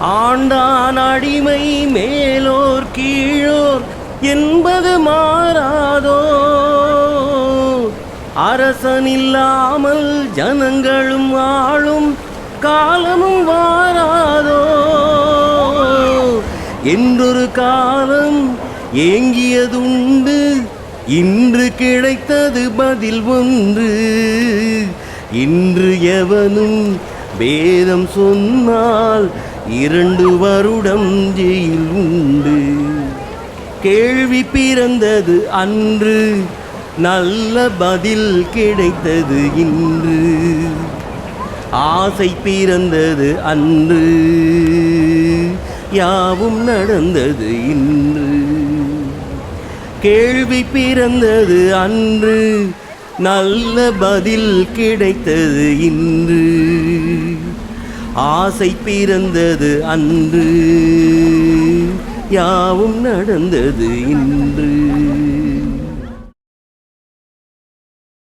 ஆண்டான் அடிமை மேலோர் கீழோர் என்பது மாறாதோ, அரசன் இல்லாமல் ஜனங்களும் ஆளும் காலமும் வாராதோ. என்றொரு காலம் ஏங்கியதுண்டு, இன்று கிடைத்தது பதில் ஒன்று. இன்று எவனும் வேதம் சொன்னால் 2 வருடம் ஜெயில் உண்டு. கேள்வி பிறந்தது அன்று, நல்ல பதில் கிடைத்தது இன்று. ஆசை பிறந்தது அன்று, யாவும் நடந்தது இன்று. கேள்வி பிறந்தது அன்று, நல்ல பதில் கிடைத்தது இன்று. ஆசை பிறந்தது அன்று, யாவும் நடந்தது இன்று.